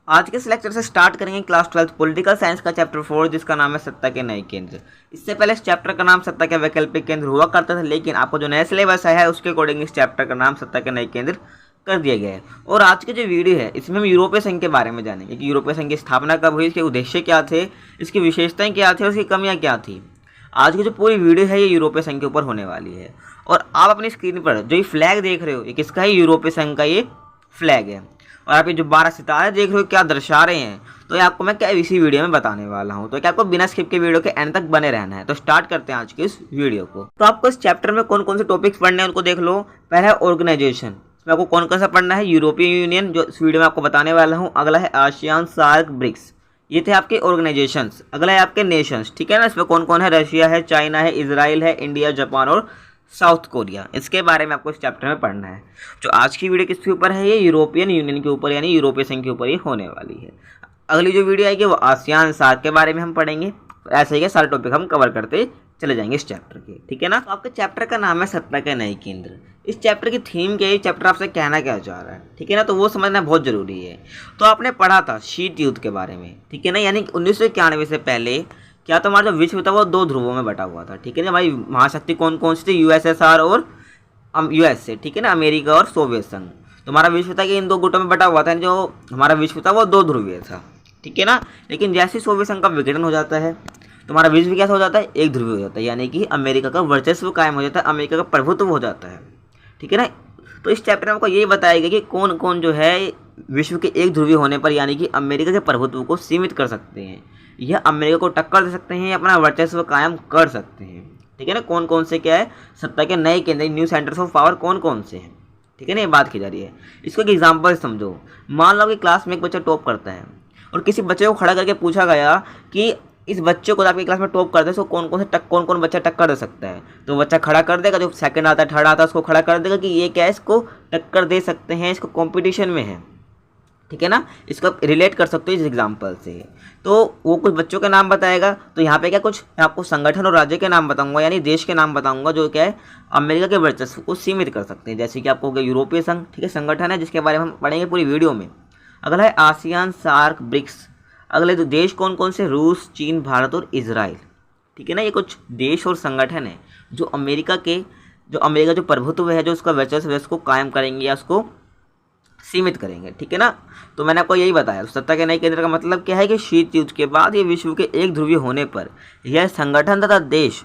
आज के इस लेक्चर से स्टार्ट करेंगे क्लास 12 पॉलिटिकल साइंस का चैप्टर 4, जिसका नाम है सत्ता के नए केंद्र। इससे पहले इस चैप्टर का नाम सत्ता के वैकल्पिक केंद्र हुआ करता था, लेकिन आपको जो नया सिलेबस है उसके अकॉर्डिंग इस चैप्टर का नाम सत्ता के नए केंद्र कर दिया गया है। और आज की जो वीडियो है इसमें हम यूरोपीय संघ के बारे में जानेंगे कि यूरोपीय संघ की स्थापना कब हुई, इसके उद्देश्य क्या थे, इसकी विशेषताएं क्या थी और इसकी कमियां क्या थी। आज की जो पूरी वीडियो है ये यूरोपीय संघ के ऊपर होने वाली है। और आप अपनी स्क्रीन पर जो ये फ्लैग देख रहे हो ये किसका है? यूरोपीय संघ का ये फ्लैग है। और आप ये जो 12 सितारे देख रहे हो क्या दर्शा रहे हैं, तो ये आपको मैं क्या इसी वीडियो में बताने वाला हूँ। तो क्या आपको बिना स्किप के वीडियो के एंड तक बने रहना है। तो स्टार्ट करते हैं आज के इस वीडियो को। तो आपको इस चैप्टर में कौन कौन से टॉपिक्स पढ़ने हैं उनको देख लो। पहला है ऑर्गेनाइजेशन, इसमें आपको कौन कौन सा पढ़ना है? यूरोपियन यूनियन, जो इस वीडियो में आपको बताने वाला हूँ। अगला है आसियान, सार्क, ब्रिक्स, ये थे आपके ऑर्गेनाइजेशंस। अगला है आपके नेशंस, ठीक है ना। इसमें कौन कौन है? रशिया है, चाइना है, इजराइल है, इंडिया, जापान और साउथ कोरिया। इसके बारे में आपको इस चैप्टर में पढ़ना है। जो आज की वीडियो किसके ऊपर है? ये यूरोपियन यूनियन के ऊपर यानी यूरोपीय संघ के ऊपर ये होने वाली है। अगली जो वीडियो आएगी वो आसियान, सार्क के बारे में हम पढ़ेंगे। ऐसे ही के सारे टॉपिक हम कवर करते चले जाएंगे इस चैप्टर के, ठीक है ना। तो आपके चैप्टर का नाम है सत्ता के नए केंद्र। इस चैप्टर की थीम क्या है, चैप्टर आपसे कहना क्या चाह रहा है, ठीक है ना, तो वो समझना बहुत जरूरी है। तो आपने पढ़ा था शीत युद्ध के बारे में, ठीक है ना, यानी 1991 से पहले क्या तो हमारा जो विश्व था वो 2 ध्रुवों में बटा हुआ था, ठीक है ना। हमारी महाशक्ति कौन कौन सी थी? यूएसएसआर और यूएसए, ठीक है ना, अमेरिका और सोवियत संघ। तो हमारा विश्व था कि इन 2 गुटों में बटा हुआ था। जो हमारा विश्व था वो 2 ध्रुवीय था, ठीक है ना। लेकिन जैसे सोवियत संघ का विघटन हो जाता है तो हमारा विश्व कैसा हो जाता है? एक ध्रुवीय हो जाता है, यानी कि अमेरिका का वर्चस्व कायम हो जाता है, अमेरिका का प्रभुत्व हो जाता है, ठीक है ना। तो इस चैप्टर में आपको यही बताया गया कि कौन कौन जो है विश्व के एक ध्रुवीय होने पर यानी कि अमेरिका के प्रभुत्व को सीमित कर सकते हैं, यह अमेरिका को टक्कर दे सकते हैं, अपना वर्चस्व कायम कर सकते हैं, ठीक है ना। कौन कौन से क्या है सत्ता के नए केंद्र, न्यू सेंटर्स ऑफ पावर कौन कौन से हैं, ठीक है ना, ये बात की जा रही है। इसको एक एग्जाम्पल समझो। मान लो कि क्लास में एक बच्चा टॉप करता है और किसी बच्चे को खड़ा करके पूछा गया कि इस बच्चे को आपकी क्लास में टॉप करते हैं तो कौन कौन बच्चा टक्कर दे सकता है। तो बच्चा खड़ा कर देगा, जो सेकंड आता है, थर्ड आता है, उसको खड़ा कर देगा कि ये क्या है, इसको टक्कर दे सकते हैं, इसको कंपटीशन में है, ठीक है ना। इसको रिलेट कर सकते हो इस एग्जाम्पल से। तो वो कुछ बच्चों के नाम बताएगा। तो यहाँ पे क्या कुछ आपको संगठन और राज्य के नाम बताऊंगा, यानी देश के नाम बताऊंगा जो क्या है अमेरिका के वर्चस्व को सीमित कर सकते हैं। जैसे कि आपको हो गया यूरोपीय संघ, ठीक है, संगठन है जिसके बारे में हम पढ़ेंगे पूरी वीडियो में। अगला है आसियान, सार्क, ब्रिक्स। अगले तो देश कौन कौन से? रूस, चीन, भारत और इजराइल, ठीक है ना। ये कुछ देश और संगठन है जो अमेरिका जो प्रभुत्व है, जो उसका वर्चस्व है, उसको कायम करेंगे या उसको सीमित करेंगे, ठीक है ना। तो मैंने आपको यही बताया। तो सत्ता के नए केंद्र का मतलब क्या है कि शीत युद्ध के बाद ये विश्व के एक ध्रुवीय होने पर यह संगठन तथा देश,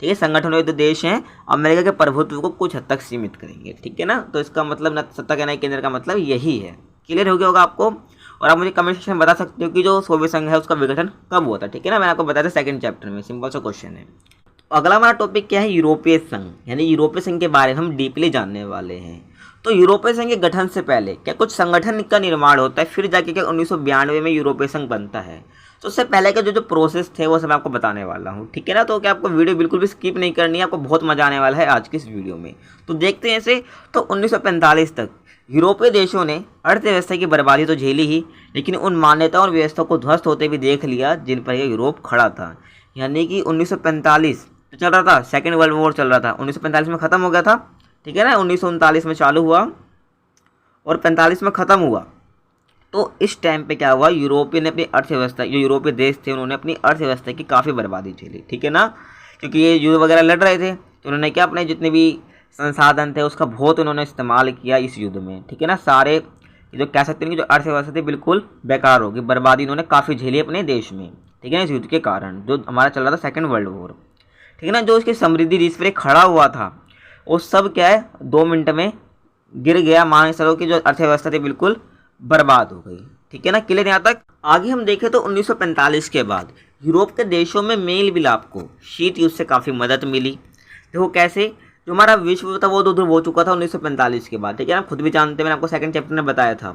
ठीक है, संगठन और देश हैं अमेरिका के प्रभुत्व को कुछ हद तक सीमित करेंगे, ठीक है ना। तो इसका मतलब सत्ता के नए केंद्र का मतलब यही है। क्लियर हो गया होगा आपको। और आप मुझे कमेंट सेक्शन में बता सकते हो कि जो सोवियत संघ है उसका विघटन कब हुआ था, ठीक है ना। मैंने आपको बताया था सेकंड चैप्टर में, सिंपल सा क्वेश्चन है। तो अगला हमारा टॉपिक क्या है? यूरोपीय संघ, यानी यूरोपीय संघ के बारे में हम डीपली जानने वाले हैं। तो यूरोपीय संघ के गठन से पहले क्या कुछ संगठन का निर्माण होता है, फिर जाके क्या 1992 में यूरोपीय संघ बनता है। तो उससे पहले का जो प्रोसेस थे वो सब मैं आपको बताने वाला हूँ, ठीक है ना। तो क्या आपको वीडियो बिल्कुल भी स्किप नहीं करनी है, आपको बहुत मजा आने वाला है आज की इस वीडियो में। तो देखते हैं इसे। तो 1945 तक यूरोपीय देशों ने अर्थव्यवस्था की बर्बादी तो झेली ही, लेकिन उन मान्यताओं और व्यवस्था को ध्वस्त होते भी देख लिया जिन पर यह यूरोप खड़ा था। यानी कि 1945 तो चल रहा था, सेकेंड वर्ल्ड वॉर चल रहा था, 1945 में ख़त्म हो गया था, ठीक है ना। 1939 में चालू हुआ और 45 में ख़त्म हुआ। तो इस टाइम पे क्या हुआ, यूरोपीय ने अपनी अर्थव्यवस्था, जो यूरोपीय देश थे उन्होंने अपनी अर्थव्यवस्था की काफ़ी बर्बादी झेली, ठीक है ना। क्योंकि ये युद्ध वगैरह लड़ रहे थे तो उन्होंने क्या अपने जितने भी संसाधन थे उसका बहुत उन्होंने इस्तेमाल किया इस युद्ध में, ठीक है ना। सारे जो कह सकते हैं कि जो अर्थव्यवस्था थी बिल्कुल बेकार होगी, बर्बादी इन्होंने काफ़ी झेली अपने देश में, ठीक है ना, इस युद्ध के कारण जो हमारा चल रहा था सेकेंड वर्ल्ड वॉर, ठीक है ना। जो इसकी समृद्धि जिस पर खड़ा हुआ था वो सब क्या है 2 मिनट में गिर गया। मान चलो कि जो अर्थव्यवस्था थी बिल्कुल बर्बाद हो गई, ठीक है ना। क्लियर यहाँ तक। आगे हम देखें तो 1945 के बाद यूरोप के देशों में मेल मिलाप को शीत युद्ध से काफ़ी मदद मिली। देखो कैसे, जो हमारा विश्व था वो 2 ध्रुव हो चुका था 1945 के बाद, ठीक है ना। खुद भी जानते हैं, मैंने आपको सेकंड चैप्टर में बताया था।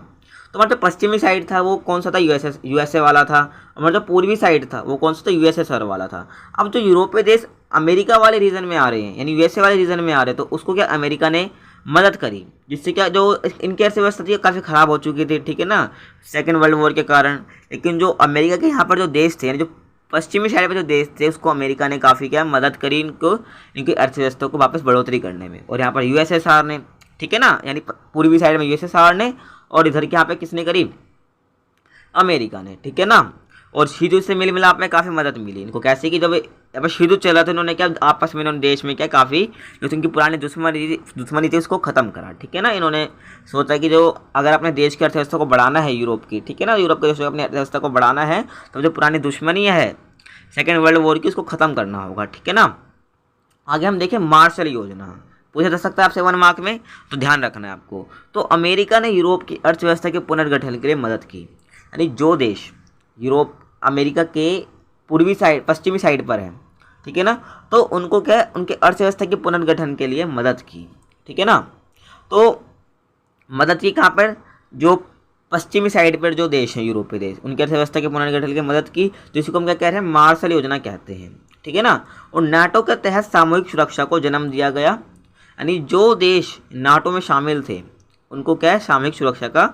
तो हमारा जो पश्चिमी साइड था वो कौन सा था? यूएसए वाला था। हमारा जो पूर्वी साइड था वो कौन सा था? यूएसएसआर वाला था। अब जो यूरोपीय देश अमेरिका वाले रीजन में आ रहे हैं, यानी यूएसए वाले रीजन में आ रहे हैं, तो उसको क्या अमेरिका ने मदद करी, जिससे क्या जो इनकी अर्थव्यवस्था थी काफ़ी ख़राब हो चुकी थी, ठीक है ना, सेकेंड वर्ल्ड वॉर के कारण। लेकिन जो अमेरिका के यहाँ पर जो देश थे, यानी जो पश्चिमी साइड पे जो देश थे उसको अमेरिका ने काफ़ी क्या मदद करी, इनकी अर्थव्यवस्था को वापस बढ़ोतरी करने में। और यहाँ पर यूएसएसआर ने, ठीक है ना, यानी पूर्वी साइड में यूएसएसआर ने, और इधर के यहाँ पे किसने करी? अमेरिका ने, ठीक है ना। और शीत युद्ध से मिल मिलाप में काफ़ी मदद मिली इनको, कैसे कि जब अब शीत युद्ध चला था इन्होंने क्या आपस में इन्होंने देश में क्या काफ़ी जो उनकी पुरानी दुश्मनी थी उसको ख़त्म करा, ठीक है ना। इन्होंने सोचा कि जो अगर अपने देश की अर्थव्यवस्था को बढ़ाना है यूरोप की, ठीक है ना, यूरोप के देशों की अपनी अर्थव्यवस्था को बढ़ाना है तो जो पुरानी दुश्मनी है सेकेंड वर्ल्ड वॉर की उसको ख़त्म करना होगा, ठीक है ना। आगे हम देखें मार्शल योजना, पूछा जा सकता है आपसे 1 मार्क में, तो ध्यान रखना है आपको। तो अमेरिका ने यूरोप की अर्थव्यवस्था के पुनर्गठन के लिए मदद की, यानी जो देश यूरोप अमेरिका के पूर्वी साइड पश्चिमी साइड पर है, ठीक है ना, तो उनको क्या है उनके अर्थव्यवस्था के पुनर्गठन के लिए मदद की, ठीक है ना। तो मदद की कहाँ पर, जो पश्चिमी साइड पर जो देश हैं यूरोपीय देश उनकी अर्थव्यवस्था के पुनर्गठन की मदद की, जिसको हम क्या कह रहे हैं मार्शल योजना कहते हैं, ठीक है ना। और नाटो के तहत सामूहिक सुरक्षा को जन्म दिया गया, यानी जो देश नाटो में शामिल थे उनको क्या है सामूहिक सुरक्षा का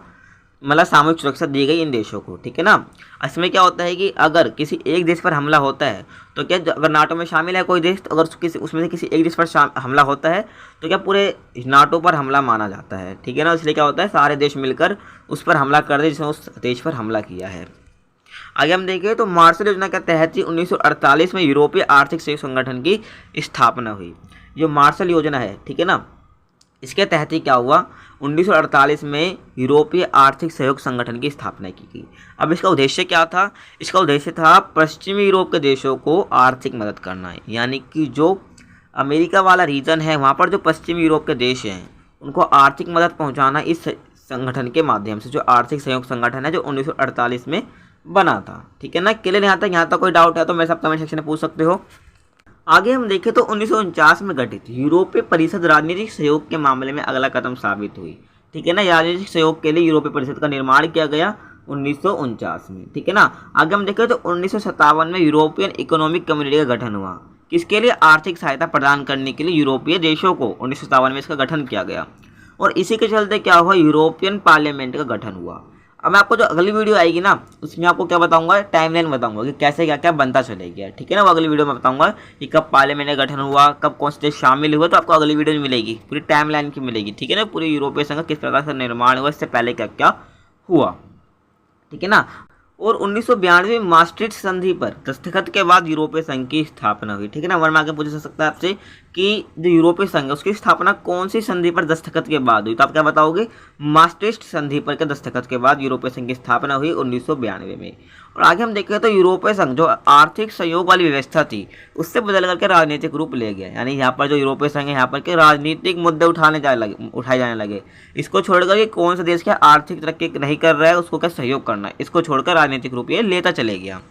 मतलब सामूहिक सुरक्षा दी गई इन देशों को, ठीक है ना। इसमें क्या होता है कि अगर किसी एक देश पर हमला होता है तो क्या अगर नाटो में शामिल है कोई देश तो अगर उसमें से किसी एक देश पर हमला होता है तो क्या पूरे नाटो पर हमला माना जाता है, ठीक है ना। इसलिए क्या होता है सारे देश मिलकर उस पर हमला कर दे जिसने उस देश पर हमला किया है। आगे हम देखें तो मार्शल योजना के तहत ही 1948 में यूरोपीय आर्थिक सहयोग संगठन की स्थापना हुई। जो मार्शल योजना है, ठीक है ना, इसके तहत ही क्या हुआ 1948 में यूरोपीय आर्थिक सहयोग संगठन की स्थापना की गई। अब इसका उद्देश्य क्या था, इसका उद्देश्य था पश्चिमी यूरोप के देशों को आर्थिक मदद करना है, यानी कि जो अमेरिका वाला रीजन है वहाँ पर जो पश्चिमी यूरोप के देश हैं उनको आर्थिक मदद पहुँचाना इस संगठन के माध्यम से, जो आर्थिक सहयोग संगठन है जो 1948 में बना था, ठीक है ना। क्लियर यहाँ तक कोई डाउट है तो मेरे साथ कमेंट सेक्शन में पूछ सकते हो। आगे हम देखें तो 1949 में गठित यूरोपीय परिषद राजनीतिक सहयोग के मामले में अगला कदम साबित हुई, ठीक है ना। राजनीतिक सहयोग के लिए यूरोपीय परिषद का निर्माण किया गया 1949 में, ठीक है ना। आगे हम देखें तो 1957 में यूरोपियन इकोनॉमिक कम्युनिटी का गठन हुआ, किसके लिए आर्थिक सहायता प्रदान करने के लिए यूरोपीय देशों को 1957 में इसका गठन किया गया। और इसी के चलते क्या हुआ यूरोपियन पार्लियामेंट का गठन हुआ। अब मैं आपको जो अगली वीडियो आएगी ना उसमें आपको क्या बताऊंगा टाइमलाइन बताऊंगा कि कैसे क्या क्या बनता चलेगा, ठीक है ना। वो अगली वीडियो में बताऊंगा कि कब पार्लियामेंट का गठन हुआ, कब कौन से देश शामिल हुआ, तो आपको अगली वीडियो में मिलेगी पूरी टाइमलाइन की मिलेगी, ठीक है ना। पूरे यूरोपीय संघ किस प्रकार से निर्माण हुआ, इससे पहले क्या क्या हुआ, ठीक है ना। और 1992 में मास्ट्रिक्ट संधि पर दस्तखत के बाद यूरोपीय संघ की स्थापना हुई, ठीक है ना। वर्मा आगे पूछा जा सकता है आपसे कि जो यूरोपीय संघ है उसकी स्थापना कौन सी संधि पर दस्तखत के बाद हुई, तो आप क्या बताओगे मास्ट्रिक्ट संधि पर के दस्तखत के बाद यूरोपीय संघ की स्थापना हुई 1992 में। और आगे हम देखें तो यूरोपीय संघ जो आर्थिक सहयोग वाली व्यवस्था थी उससे बदल करके राजनीतिक रूप ले गया, यानी यहाँ पर जो यूरोपीय संघ है यहाँ पर के राजनीतिक मुद्दे उठाए जाने लगे। इसको छोड़कर कि कौन सा देश क्या आर्थिक तरक्की नहीं कर रहा है उसको क्या सहयोग करना है, इसको छोड़कर राजनीतिक रूप ये लेता चले गया,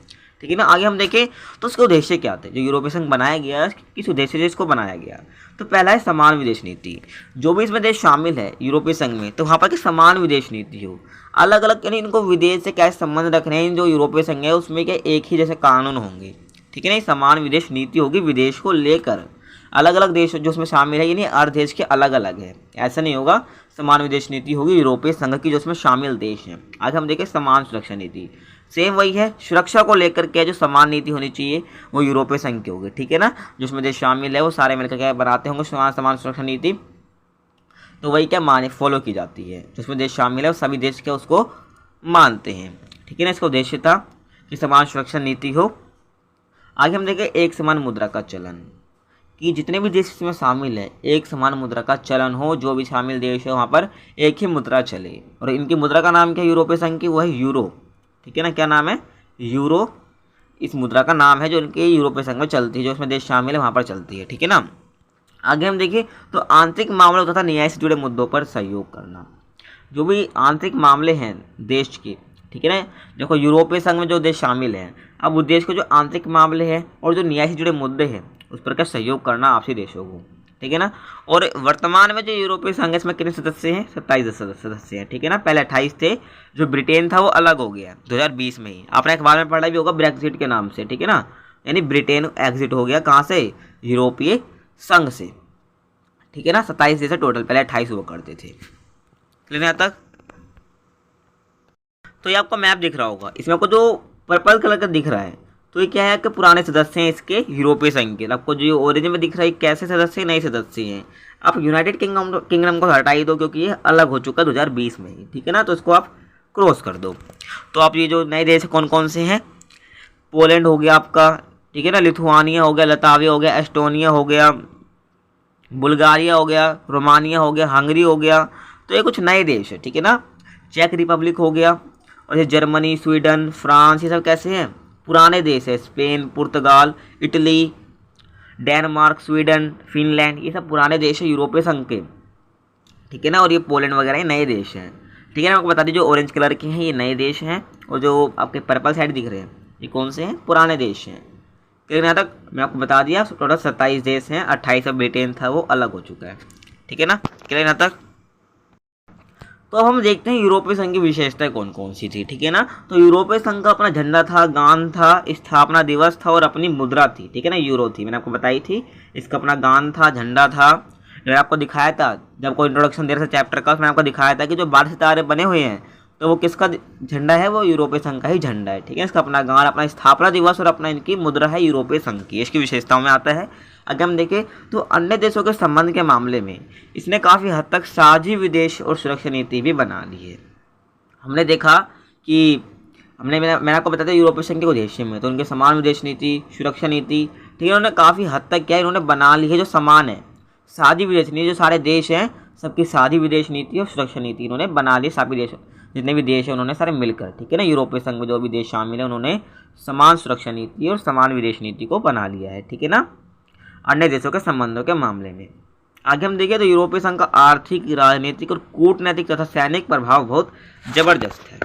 ठीक है ना। आगे हम देखें तो उसके उद्देश्य क्या थे, जो यूरोपीय संघ बनाया गया किस उद्देश्य से इसको बनाया गया। तो पहला है समान विदेश नीति, जो भी इसमें देश शामिल है यूरोपीय संघ में तो वहाँ पर कि समान विदेश नीति हो, अलग अलग यानी इनको विदेश से कैसे संबंध रखने हैं। जो यूरोपीय संघ है उसमें क्या एक ही जैसे कानून होंगे, ठीक है ना। समान विदेश नीति होगी, विदेश को लेकर अलग अलग देश जो उसमें शामिल है यानी हर देश के अलग अलग है, ऐसा नहीं होगा। समान विदेश नीति होगी यूरोपीय संघ की जो उसमें शामिल देश हैं। आगे हम देखें समान सुरक्षा नीति, सेम वही है, सुरक्षा को लेकर के जो समान नीति होनी चाहिए वो यूरोपीय संघ की होगी, ठीक है ना। जिसमें देश शामिल है वो सारे मिलकर क्या बनाते होंगे समान सुरक्षा नीति, तो वही क्या फॉलो की जाती है। जिसमें देश शामिल है वो सभी देश क्या उसको मानते हैं, ठीक है ना। इसका उद्देश्य था कि समान सुरक्षा नीति हो। आगे हम देखें एक समान मुद्रा का चलन, कि जितने भी देश इसमें शामिल है एक समान मुद्रा का चलन हो, जो भी शामिल देश है वहाँ पर एक ही मुद्रा चले। और इनकी मुद्रा का नाम क्या है यूरोपीय संघ की, वो है यूरो, ठीक है ना। क्या नाम है यूरो, इस मुद्रा का नाम है जो इनके यूरोपीय संघ में चलती है, जो उसमें देश शामिल है वहाँ पर चलती है, ठीक है ना। आगे हम देखिए तो आंतरिक मामलों तथा न्याय से जुड़े मुद्दों पर सहयोग करना, जो भी आंतरिक मामले हैं देश के, ठीक है ना। देखो यूरोपीय संघ में जो देश शामिल हैं अब उस देश के जो आंतरिक मामले हैं और जो न्याय से जुड़े मुद्दे हैं उस पर क्या सहयोग करना आपसी देशों को, ठीक है ना। और वर्तमान में जो यूरोपीय संघ इसमें कितने सदस्य हैं 27 सदस्य हैं, ठीक है ना। पहले 28 थे, जो ब्रिटेन था वो अलग हो गया 2020 में ही, आपने अखबार में पढ़ा भी होगा ब्रेक्जिट के नाम से, ठीक है ना। यानी ब्रिटेन एग्जिट हो गया कहाँ से, यूरोपीय संघ से, ठीक है ना। 27 देश टोटल, पहले 28 हुआ करते थे। क्लियर यहाँ तक। तो ये आपका मैप दिख रहा होगा, इसमें आपको जो पर्पल कलर का दिख रहा है तो ये क्या है कि पुराने सदस्य हैं इसके यूरोपीय संघ के। आपको जो ओरिजिन में दिख रहा है कैसे सदस्य नए सदस्य हैं। आप यूनाइटेड किंगडम को हटा ही दो क्योंकि ये अलग हो चुका है 2020 में ही, ठीक है ना। तो इसको आप क्रॉस कर दो। तो आप ये जो नए देश कौन कौन से हैं, पोलैंड हो गया आपका, ठीक है ना, लिथुआनिया हो गया, लताविया हो गया, एस्टोनिया हो गया, बुल्गारिया हो गया, रोमानिया हो गया, हंगरी हो गया। तो ये कुछ नए देश है, ठीक है ना। चेक रिपब्लिक हो गया, और ये जर्मनी, स्वीडन, फ्रांस, ये सब कैसे हैं, पुराने देश है। स्पेन, पुर्तगाल, इटली, डेनमार्क, स्वीडन, फिनलैंड, ये सब पुराने देश है यूरोपीय संघ के, ठीक है ना। और ये पोलैंड वगैरह ये नए देश हैं, ठीक है ना। आपको बता दीजिए जो ऑरेंज कलर के हैं ये नए देश हैं, और जो आपके पर्पल साइड दिख रहे हैं ये कौन से हैं, पुराने देश हैं। क्लियर यहाँ तक मैं आपको बता दिया। टोटल 27 देश हैं, 28 अब ब्रिटेन था वो अलग हो चुका है, ठीक है ना। क्लियर यहाँ तक। तो अब हम देखते हैं यूरोपीय संघ की विशेषताएं कौन कौन सी थी, ठीक है ना। तो यूरोपीय संघ का अपना झंडा था, गान था, स्थापना दिवस था और अपनी मुद्रा थी, ठीक है ना, यूरो थी, मैंने आपको बताई थी। इसका अपना गान था, झंडा था, मैंने आपको दिखाया था जब कोई इंट्रोडक्शन दे रहा था चैप्टर का, उसमें आपको दिखाया था कि जो 12 सितारे बने हुए हैं तो वो किसका झंडा है, वो यूरोपीय संघ का ही झंडा है, ठीक है। इसका अपना गान, अपना स्थापना दिवस और अपना इनकी मुद्रा है यूरोपीय संघ की, इसकी विशेषताओं में आता है। अगर हम देखें तो अन्य देशों के संबंध के मामले में इसने काफ़ी हद तक साझी विदेश और सुरक्षा नीति भी बना ली है। हमने देखा कि मैंने आपको बताया यूरोपीय संघ के उद्देश्य में, तो उनके समान विदेश नीति, सुरक्षा नीति, ठीक है, उन्होंने काफ़ी हद तक क्या इन्होंने बना ली है जो समान है। साझी विदेश नीति, जो सारे देश हैं सबकी साझी विदेश नीति और सुरक्षा नीति इन्होंने बना ली, सभी देश जितने भी देश हैं उन्होंने सारे मिलकर, ठीक है ना। यूरोपीय संघ में जो भी देश शामिल है उन्होंने समान सुरक्षा नीति और समान विदेश नीति को बना लिया है, ठीक है ना, अन्य देशों के संबंधों के मामले में। आगे हम देखें तो यूरोपीय संघ का आर्थिक, राजनीतिक और कूटनैतिक तथा सैनिक प्रभाव बहुत जबरदस्त है।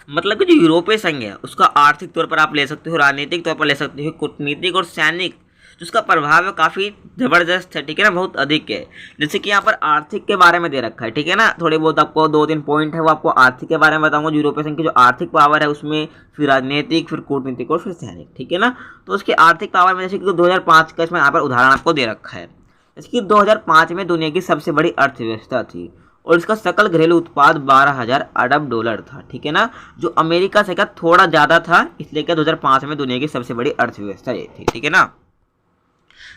मतलब कि जो यूरोपीय संघ है उसका आर्थिक तौर पर आप ले सकते हो, राजनीतिक तौर पर ले सकते हो, कूटनीतिक और सैनिक जो उसका प्रभाव है काफ़ी ज़बरदस्त है, ठीक है ना, बहुत अधिक है। जैसे कि यहाँ पर आर्थिक के बारे में दे रखा है, ठीक है ना, थोड़े बहुत आपको 2-3 पॉइंट है वो आपको आर्थिक के बारे में बताऊंगा। यूरोपीय संघ की जो आर्थिक पावर है उसमें फिर राजनीतिक, फिर कूटनीतिक और फिर सैनिक, ठीक है ना। तो उसकी आर्थिक पावर में जैसे कि 2005 का इसमें यहाँ पर उदाहरण आपको दे रखा है। जैसे कि 2005 में दुनिया की सबसे बड़ी अर्थव्यवस्था थी और इसका सकल घरेलू उत्पाद 12,000 अरब डॉलर था, ठीक है ना, जो अमेरिका से क्या थोड़ा ज़्यादा था, इसलिए क्या 2005 में दुनिया की सबसे बड़ी अर्थव्यवस्था ये थी, ठीक है ना।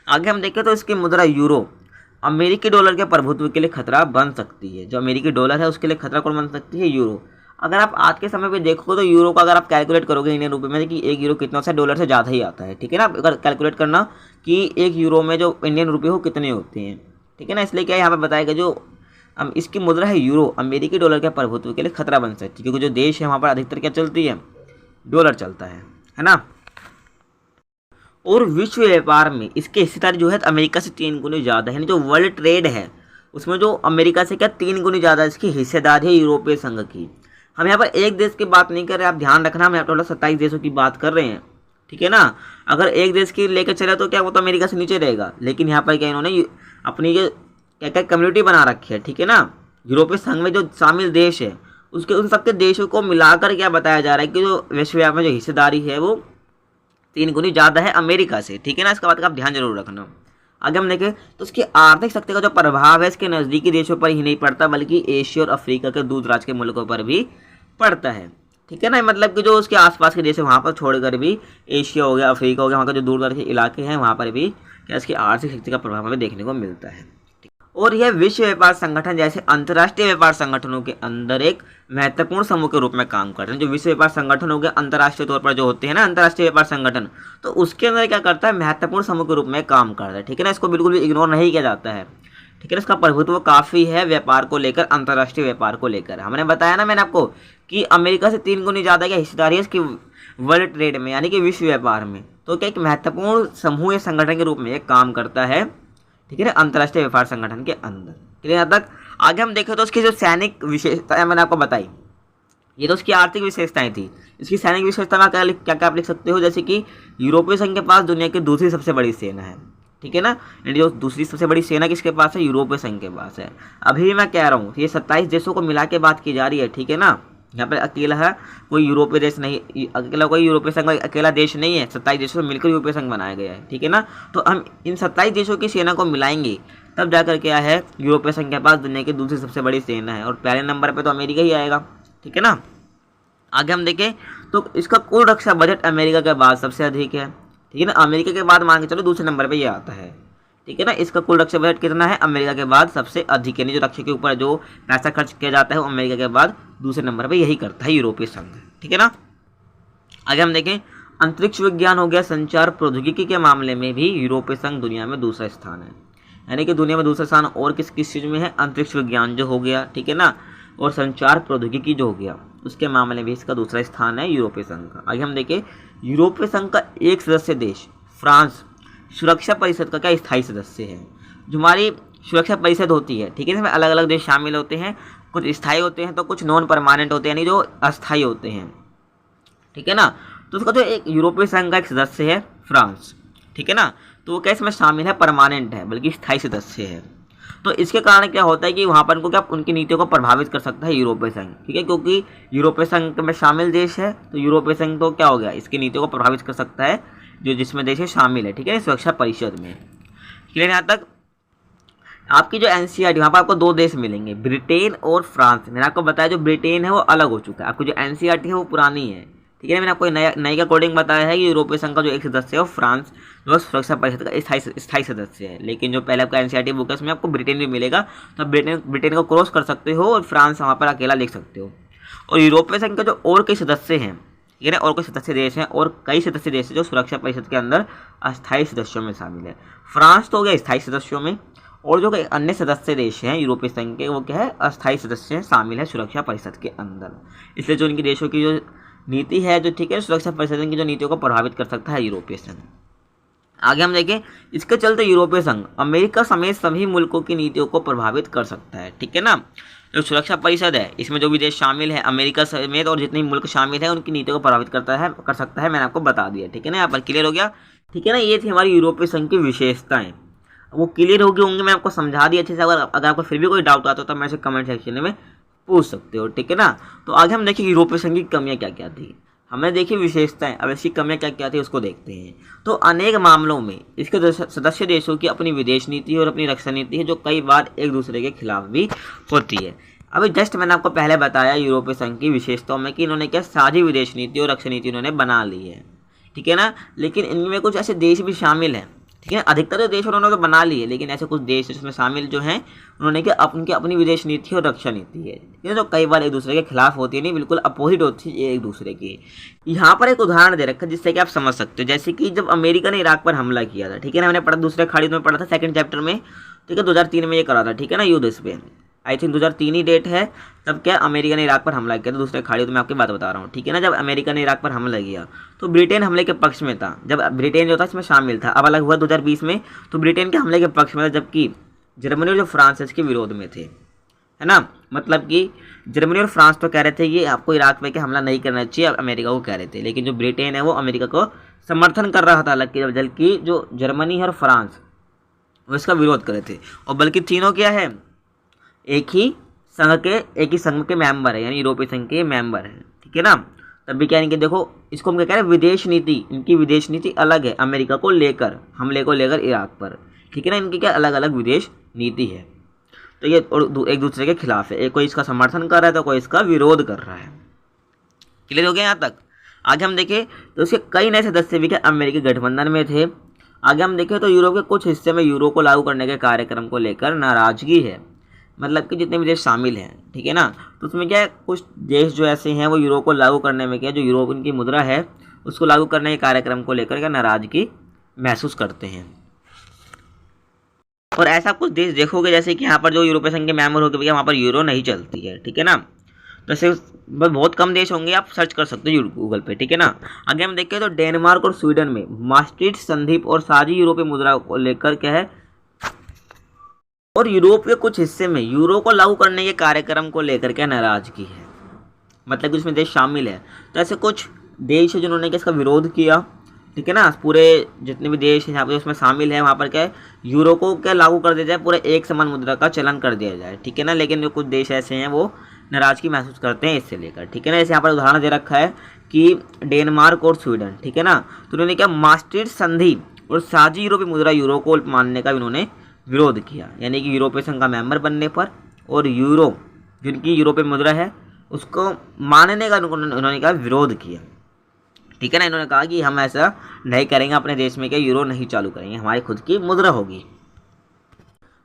आगे हम देखें तो इसकी मुद्रा यूरो अमेरिकी डॉलर के प्रभुत्व के लिए खतरा बन सकती है। जो अमेरिकी डॉलर है उसके लिए खतरा कौन बन सकती है, यूरो। अगर आप आज के समय पे देखो तो यूरो का अगर आप कैलकुलेट करोगे इंडियन रुपये में कि 1 यूरो कितना होता है, डॉलर से ज़्यादा ही आता है, ठीक है ना। अगर कैलकुलेट करना कि 1 यूरो में जो इंडियन रुपये हो कितने होते हैं, ठीक है ना। इसलिए क्या यहाँ पर बताएगा जो इसकी मुद्रा है यूरो अमेरिकी डॉलर के प्रभुत्व के लिए खतरा बन सकती है, क्योंकि जो देश है वहाँ पर अधिकतर क्या चलती है, डॉलर चलता है ना। और विश्व व्यापार में इसके हिस्सेदारी जो है अमेरिका से 3 गुनी ज़्यादा है, यानी जो वर्ल्ड ट्रेड है उसमें जो अमेरिका से क्या 3 गुनी ज़्यादा इसकी हिस्सेदारी है यूरोपीय संघ की। हम यहाँ पर एक देश की बात नहीं कर रहे, आप ध्यान रखना, हम यहाँ पर 27 देशों की बात कर रहे हैं, ठीक है ना। अगर एक देश की लेकर चले तो क्या वो तो अमेरिका से नीचे रहेगा, लेकिन यहाँ पर क्या इन्होंने अपनी जो क्या क्या कम्युनिटी बना रखी है, ठीक है ना। यूरोपीय संघ में जो शामिल देश है उसके उन सबके देशों को मिलाकर क्या बताया जा रहा है कि जो विश्व व्यापार में जो हिस्सेदारी है वो 3 गुनी ज़्यादा है अमेरिका से, ठीक है ना। इसका बात का आप ध्यान जरूर रखना। आगे हम देखें तो उसकी आर्थिक शक्ति का जो प्रभाव है इसके नज़दीकी देशों पर ही नहीं पड़ता बल्कि एशिया और अफ्रीका के दूर दराज के मुल्कों पर भी पड़ता है, ठीक है ना। मतलब कि जो उसके आसपास के देश है वहाँ पर छोड़कर भी एशिया हो गया, अफ्रीका हो गया, वहाँ का जो दूर दराज के इलाके हैं वहाँ पर भी क्या इसकी आर्थिक शक्ति का प्रभाव हमें देखने को मिलता है। और यह विश्व व्यापार संगठन जैसे अंतर्राष्ट्रीय व्यापार संगठनों के अंदर एक महत्वपूर्ण समूह के रूप में काम करते हैं। जो विश्व व्यापार संगठन हो गया अंतर्राष्ट्रीय तौर पर जो होते हैं ना अंतर्राष्ट्रीय व्यापार संगठन, तो उसके अंदर क्या करता है, महत्वपूर्ण समूह के रूप में काम करता है, ठीक है ना। इसको बिल्कुल भी इग्नोर नहीं किया जाता है, ठीक है। इसका प्रभुत्व काफ़ी है व्यापार को लेकर, अंतर्राष्ट्रीय व्यापार को लेकर। हमने बताया ना मैंने आपको कि अमेरिका से 3 गुनी ज़्यादा क्या हिस्सेदारी है इसकी वर्ल्ड ट्रेड में, यानी कि विश्व व्यापार में। तो क्या एक महत्वपूर्ण समूह या संगठन के रूप में एक काम करता है, ठीक है ना, अंतर्राष्ट्रीय व्यापार संगठन के अंदर। ठीक है, यहाँ तक। आगे हम देखें तो उसकी जो सैनिक विशेषताएं मैंने आपको बताई, ये तो उसकी आर्थिक विशेषताएं थी। इसकी सैनिक विशेषता में क्या क्या आप लिख सकते हो, जैसे कि यूरोपीय संघ के पास दुनिया की दूसरी सबसे बड़ी सेना है, ठीक है ना। जो दूसरी सबसे बड़ी सेना किसके पास है, यूरोपीय संघ के पास है। अभी मैं कह रहा हूँ ये 27 देशों को मिला के बात की जा रही है, ठीक है ना। यहाँ पर अकेला है कोई यूरोपीय देश नहीं, अकेला कोई यूरोपीय संघ अकेला देश नहीं है, 27 देशों से मिलकर यूरोपीय संघ बनाया गया है, ठीक है ना। तो हम इन 27 देशों की सेना को मिलाएंगे तब जाकर क्या है, यूरोपीय संघ के पास दुनिया की दूसरी सबसे बड़ी सेना है और पहले नंबर पर तो अमेरिका ही आएगा, ठीक है ना। आगे हम देखें तो इसका कुल रक्षा बजट अमेरिका के बाद सबसे अधिक है, ठीक है ना। अमेरिका के बाद मान के चलो दूसरे नंबर पर ये आता है, ठीक है ना। इसका कुल रक्षा बजट कितना है, अमेरिका के बाद सबसे अधिक, यानी जो रक्षा के ऊपर जो पैसा खर्च किया जाता है वो अमेरिका के बाद दूसरे नंबर पर यही करता है यूरोपीय संघ, ठीक है ना। आगे हम देखें, अंतरिक्ष विज्ञान हो गया, संचार प्रौद्योगिकी के मामले में भी यूरोपीय संघ दुनिया में दूसरा स्थान है। यानी कि दुनिया में दूसरा स्थान और किस किस चीज़ में है, अंतरिक्ष विज्ञान जो हो गया, ठीक है ना, और संचार प्रौद्योगिकी जो हो गया, उसके मामले में इसका दूसरा स्थान है यूरोपीय संघ का। आगे हम देखें, यूरोपीय संघ का एक सदस्य देश फ्रांस सुरक्षा परिषद का क्या स्थायी सदस्य है। जो हमारी सुरक्षा परिषद होती है, ठीक है, इसमें अलग अलग देश शामिल होते हैं, कुछ स्थायी होते हैं तो कुछ नॉन परमानेंट होते हैं, यानी जो अस्थायी होते हैं, ठीक है ना। तो उसका जो एक यूरोपीय संघ का एक सदस्य है फ्रांस, ठीक है ना, तो वो क्या इसमें शामिल है, परमानेंट है बल्कि स्थायी सदस्य है। तो इसके कारण क्या होता है कि वहाँ पर उनको क्या उनकी नीतियों को प्रभावित कर सकता है यूरोपीय संघ, ठीक है, क्योंकि यूरोपीय संघ में शामिल देश है तो यूरोपीय संघ तो क्या हो गया, इसकी नीतियों को प्रभावित कर सकता है जो जिसमें देश है शामिल है, ठीक है, सुरक्षा परिषद में। क्लियर यहाँ तक। आपकी जो एनसीईआरटी, वहाँ पर आपको दो देश मिलेंगे, ब्रिटेन और फ्रांस। मैंने आपको बताया जो ब्रिटेन है वो अलग हो चुका है, आपको जो एनसीईआरटी है वो पुरानी है, ठीक है। मैंने आपको नई के अकॉर्डिंग बताया है कि यूरोपीय संघ का जो एक सदस्य है वो फ्रांस जो सुरक्षा परिषद का स्थायी सदस्य है, लेकिन जो पहले आपका एनसीईआरटी बुक है उसमें आपको ब्रिटेन भी मिलेगा, तो ब्रिटेन को क्रॉस कर सकते हो और फ्रांस वहाँ पर अकेला लिख सकते हो। और यूरोपीय संघ के जो और कई सदस्य हैं, ठीक है, और कई सदस्य देश हैं और कई सदस्य देश हैं जो सुरक्षा परिषद के अंदर अस्थायी सदस्यों में शामिल है। फ्रांस तो हो गया स्थायी सदस्यों में, और जो कई अन्य सदस्य देश हैं यूरोपीय संघ के वो क्या है, अस्थायी सदस्य शामिल है सुरक्षा परिषद के अंदर। इसलिए जो इनकी देशों की जो नीति है जो, ठीक है, सुरक्षा परिषद की जो नीतियों को प्रभावित कर सकता है यूरोपीय संघ। आगे हम देखें, इसके चलते यूरोपीय संघ अमेरिका समेत सभी मुल्कों की नीतियों को प्रभावित कर सकता है, ठीक है ना। जो सुरक्षा परिषद है इसमें जो भी देश शामिल है, अमेरिका समेत और जितने मुल्क शामिल है उनकी नीतियों को प्रभावित कर सकता है, मैंने आपको बता दिया, ठीक है ना। यहाँ पर क्लियर हो गया, ठीक है ना। ये थी हमारी यूरोपीय संघ की विशेषताएं, वो क्लियर हो गई होंगी, मैं आपको समझा दिया अच्छे से। अगर आपको फिर भी कोई डाउट आता हो तो मैं कमेंट सेक्शन में पूछ सकते हो, ठीक है ना। तो आगे हम देखिए यूरोपीय संघ की कमियाँ क्या क्या थी, हमने देखी विशेषताएं, अब इसकी कमियाँ क्या क्या थी उसको देखते हैं। तो अनेक मामलों में इसके सदस्य देशों की अपनी विदेश नीति और अपनी रक्षा नीति है जो कई बार एक दूसरे के खिलाफ भी होती है। अभी जस्ट मैंने आपको पहले बताया यूरोपीय संघ की विशेषताओं में कि इन्होंने क्या साझी विदेश नीति और रक्षा नीति इन्होंने बना ली है, ठीक है ना। लेकिन इनमें कुछ ऐसे देश भी शामिल हैं, ठीक है, अधिकतर देश उन्होंने तो बना ली है, लेकिन ऐसे कुछ देश जिसमें शामिल जो हैं उन्होंने क्या उनकी अपनी विदेश नीति और रक्षा नीति है, ठीक है, जो कई बार एक दूसरे के खिलाफ होती है, नहीं बिल्कुल अपोजिट होती है एक दूसरे की। यहाँ पर एक उदाहरण दे रखा है जिससे कि आप समझ सकते हो, जैसे कि जब अमेरिका ने इराक पर हमला किया था, ठीक है ना, मैंने पढ़ा दूसरे खाड़ी में पढ़ा था सेकंड चैप्टर में, ठीक है, 2003 में ये करा था, ठीक है ना, युद्ध इस पे आई थिंक 2003 ही डेट है, तब क्या अमेरिका ने इराक पर हमला किया था दूसरे खाड़ी, तो मैं आपकी बात बता रहा हूँ, ठीक है ना। जब अमेरिका ने इराक पर हमला किया तो ब्रिटेन हमले के पक्ष में था, जब ब्रिटेन जो था इसमें शामिल था। अब अलग हुआ 2020 में, तो ब्रिटेन के हमले के पक्ष में था, जबकि जर्मनी और जो फ्रांस इसके विरोध में थे, है ना। मतलब कि जर्मनी और फ्रांस तो कह रहे थे कि आपको इराक में के हमला नहीं करना चाहिए, अमेरिका को कह रहे थे, लेकिन जो ब्रिटेन है वो अमेरिका को समर्थन कर रहा था, जबकि जो जर्मनी और फ्रांस वो इसका विरोध कर रहे थे। और बल्कि तीनों क्या है, एक ही संघ के मेंबर है, यानी यूरोपीय संघ के मेंबर है, ठीक है ना। तब भी क्या, इनके देखो इसको हम क्या कह रहे हैं, विदेश नीति, इनकी विदेश नीति अलग है अमेरिका को लेकर, हमले को लेकर इराक पर, ठीक है ना। इनकी क्या अलग अलग विदेश नीति है, तो ये एक दूसरे के खिलाफ है, एक कोई इसका समर्थन कर रहा है तो कोई इसका विरोध कर रहा है। क्लियर हो गया यहाँ तक। आगे हम देखें तो इसके कई नए सदस्य भी क्या अमेरिकी गठबंधन में थे। आगे हम देखें तो यूरोप के कुछ हिस्से में यूरो को लागू करने के कार्यक्रम को लेकर नाराजगी है, मतलब कि जितने भी देश शामिल हैं, ठीक है ना, तो उसमें क्या है, कुछ देश जो ऐसे हैं वो यूरो को लागू करने में क्या, जो यूरोप की मुद्रा है उसको लागू करने के कार्यक्रम को लेकर क्या नाराजगी महसूस करते हैं। और ऐसा कुछ देश देखोगे जैसे कि यहाँ पर जो यूरोपीय संघ के मेंबर होकर भैया वहाँ पर यूरो नहीं चलती है, ठीक है ना। तो ऐसे बहुत कम देश होंगे, आप सर्च कर सकते हो गूगल पे, ठीक है ना। आगे हम देखें तो डेनमार्क और स्वीडन में मास्ट्रिक्ट संधि और साझी यूरोपीय मुद्रा को लेकर क्या है, और यूरोप के कुछ हिस्से में यूरो को लागू करने के कार्यक्रम को लेकर क्या नाराजगी है, मतलब कि उसमें देश शामिल है। तो ऐसे कुछ देश है जिन्होंने इसका विरोध किया, ठीक है ना। पूरे जितने भी देश हैं यहाँ पे उसमें शामिल है, वहाँ पर क्या है यूरो को क्या लागू कर दिया जाए, पूरे एक समान मुद्रा का चलन कर दिया जाए, ठीक है ना। लेकिन जो कुछ देश ऐसे हैं वो नाराजगी महसूस करते हैं इससे लेकर, ठीक है ना। जैसे यहाँ पर उदाहरण दे रखा है कि डेनमार्क और स्वीडन, ठीक है ना, तो उन्होंने क्या मास्ट्रिक्ट संधि और साझी यूरोपीय मुद्रा यूरो को मानने का उन्होंने विरोध किया, यानी कि यूरोपीय संघ का मेंबर बनने पर और यूरो जिनकी यूरोपीय मुद्रा है उसको मानने का उन्होंने क्या विरोध किया, ठीक है ना। इन्होंने कहा कि हम ऐसा नहीं करेंगे, अपने देश में क्या यूरो नहीं चालू करेंगे, हमारी खुद की मुद्रा होगी,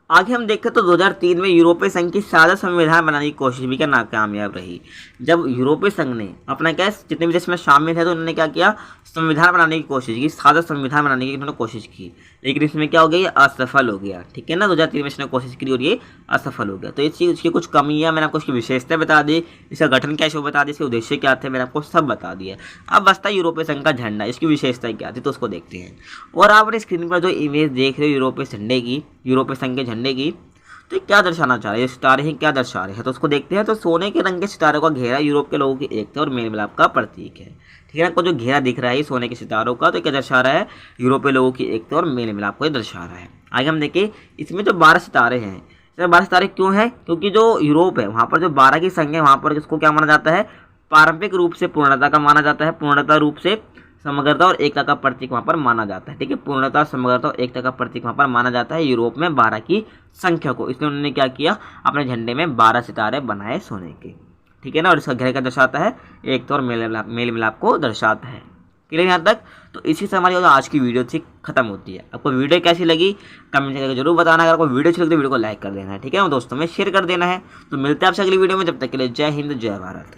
आगे हम देखें तो 2003 में यूरोपीय संघ की साझा संविधान बनाने की कोशिश भी क्या नाकामयाब रही। जब यूरोपीय संघ ने अपना क्या जितने भी देश में शामिल है तो उन्होंने क्या किया, संविधान बनाने की कोशिश की, साझा संविधान बनाने की उन्होंने कोशिश की, लेकिन इसमें क्या हो गया, ये असफल हो गया। ठीक है ना, 2003 में इसने कोशिश की और ये असफल हो गया। तो इस चीज़ इसकी कुछ कमियाँ मैंने आपको इसकी विशेषता बता दी, इसका गठन कैसे बता दी, इसके उद्देश्य क्या थे, मैंने आपको सब बता दिया। अब बचता है यूरोपीय संघ का झंडा, इसकी विशेषता क्या थी तो उसको देखते हैं। और आप अपनी स्क्रीन पर जो इमेज देख रहे हो यूरोपीय झंडे की, यूरोपीय संघ के झंडे की, तो क्या दर्शाना चाह रहे हैं, सितारे हैं क्या दर्शा रहे हैं तो उसको देखते हैं। तो सोने के रंग के सितारों का घेरा यूरोप के लोगों की एकता और मेल मिलाप का प्रतीक है। ठीक है ना, को जो घेरा दिख रहा है सोने के सितारों का, तो क्या दर्शा रहा है, यूरोपीय लोगों की एकता और मेल मिलाप को दर्शा रहा है। आगे हम देखें, इसमें जो 12 सितारे हैं, इसमें 12 सितारे क्यों हैं, क्योंकि जो यूरोप है वहाँ पर जो 12 की संख्या है, वहाँ पर इसको क्या माना जाता है, पारंपरिक रूप से पूर्णता का माना जाता है, पूर्णता रूप से समग्रता और एकता का प्रतीक वहाँ पर माना जाता है। ठीक है, पूर्णता, समग्रता और एकता का प्रतीक वहाँ पर माना जाता है यूरोप में 12 की संख्या को, इसलिए उन्होंने क्या किया, अपने झंडे में 12 सितारे बनाए सोने के। ठीक है ना, और इसका घेरा क्या दर्शाता है, एकता और मेल मिलाप को दर्शाता है। क्लियर यहाँ तक। तो इसी से हमारी आज की वीडियो थी खत्म होती है। आपको वीडियो कैसी लगी कमेंट करके जरूर बताना। अगर आपको वीडियो अच्छी लगी तो वीडियो को लाइक कर देना है, ठीक है, और दोस्तों में शेयर कर देना है। तो मिलते हैं आपसे अगली वीडियो में, जब तक के लिए जय हिंद जय भारत।